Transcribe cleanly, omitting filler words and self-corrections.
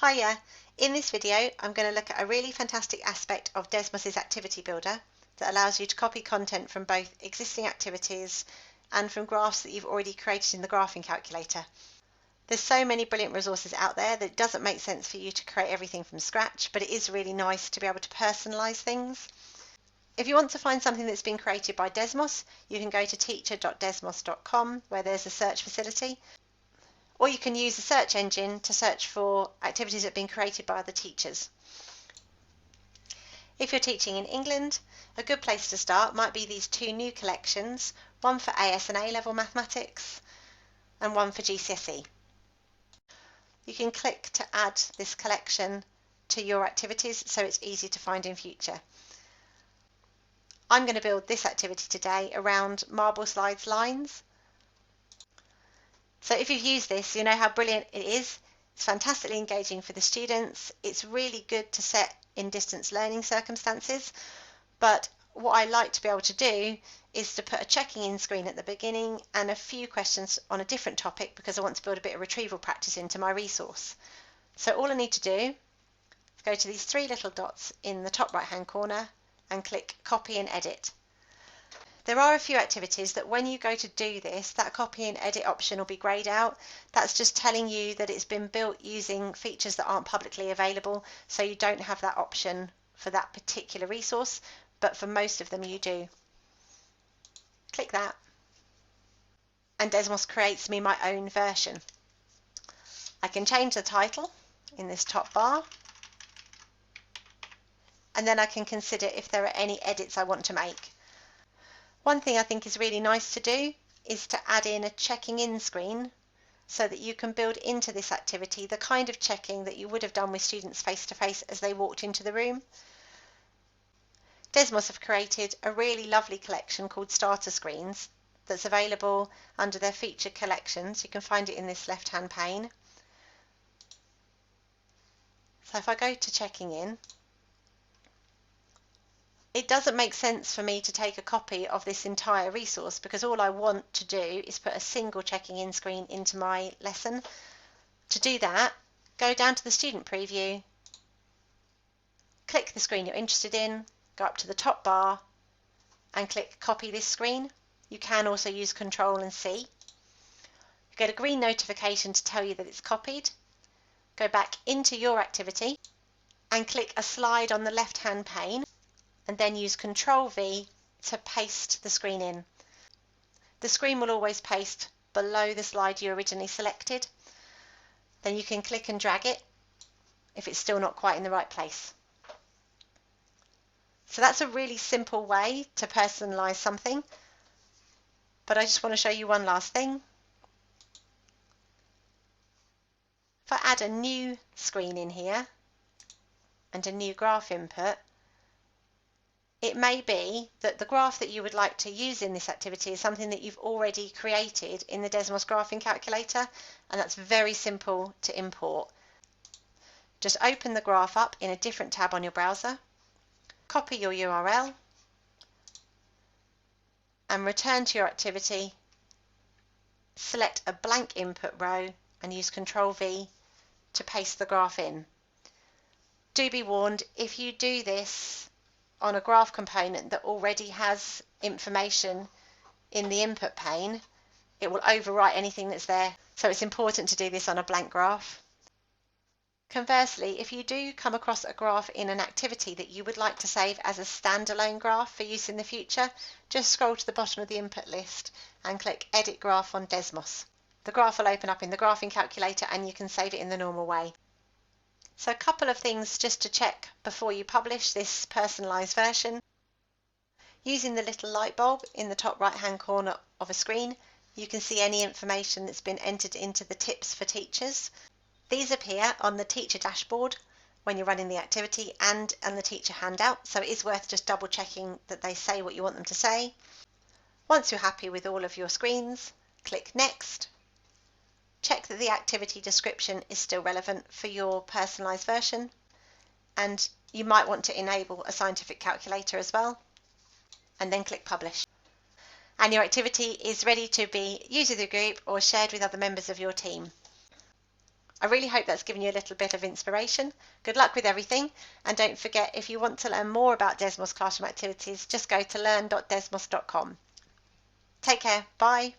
Hiya! In this video I'm going to look at a really fantastic aspect of Desmos' Activity Builder that allows you to copy content from both existing activities and from graphs that you've already created in the graphing calculator. There's so many brilliant resources out there that it doesn't make sense for you to create everything from scratch, but it is really nice to be able to personalise things. If you want to find something that's been created by Desmos, you can go to teacher.desmos.com where there's a search facility. Or you can use the search engine to search for activities that have been created by other teachers. If you're teaching in England, a good place to start might be these two new collections, one for AS and A level mathematics and one for GCSE. You can click to add this collection to your activities so it's easy to find in future. I'm going to build this activity today around marble slides lines. So if you've used this, you know how brilliant it is. It's fantastically engaging for the students. It's really good to set in distance learning circumstances. But what I like to be able to do is to put a checking in screen at the beginning and a few questions on a different topic because I want to build a bit of retrieval practice into my resource. So all I need to do is go to these three little dots in the top right hand corner and click copy and edit. There are a few activities that when you go to do this, that copy and edit option will be greyed out. That's just telling you that it's been built using features that aren't publicly available, so you don't have that option for that particular resource, but for most of them you do. Click that, and Desmos creates me my own version. I can change the title in this top bar, and then I can consider if there are any edits I want to make. One thing I think is really nice to do is to add in a checking in screen so that you can build into this activity the kind of checking that you would have done with students face to face as they walked into the room. Desmos have created a really lovely collection called Starter Screens that's available under their featured collections. You can find it in this left hand pane. So if I go to checking in, it doesn't make sense for me to take a copy of this entire resource because all I want to do is put a single checking in screen into my lesson. To do that, go down to the student preview, click the screen you're interested in, go up to the top bar and click copy this screen. You can also use Control and C. You get a green notification to tell you that it's copied. Go back into your activity and click a slide on the left hand pane, and then use Control V to paste the screen in. The screen will always paste below the slide you originally selected. Then you can click and drag it if it's still not quite in the right place. So that's a really simple way to personalise something, but I just want to show you one last thing. If I add a new screen in here and a new graph input, it may be that the graph that you would like to use in this activity is something that you've already created in the Desmos graphing calculator, and that's very simple to import. Just open the graph up in a different tab on your browser, copy your URL, and return to your activity. Select a blank input row and use Control V to paste the graph in. Do be warned, if you do this on a graph component that already has information in the input pane, it will overwrite anything that's there. So it's important to do this on a blank graph. Conversely, if you do come across a graph in an activity that you would like to save as a standalone graph for use in the future, just scroll to the bottom of the input list and click Edit Graph on Desmos. The graph will open up in the graphing calculator and you can save it in the normal way. So a couple of things just to check before you publish this personalised version. Using the little light bulb in the top right hand corner of a screen, you can see any information that's been entered into the tips for teachers. These appear on the teacher dashboard when you're running the activity and on the teacher handout, so it is worth just double checking that they say what you want them to say. Once you're happy with all of your screens, click Next. Check that the activity description is still relevant for your personalised version, and you might want to enable a scientific calculator as well, and then click Publish. And your activity is ready to be used with your group or shared with other members of your team. I really hope that's given you a little bit of inspiration. Good luck with everything, and don't forget, if you want to learn more about Desmos classroom activities, just go to learn.desmos.com. Take care, bye.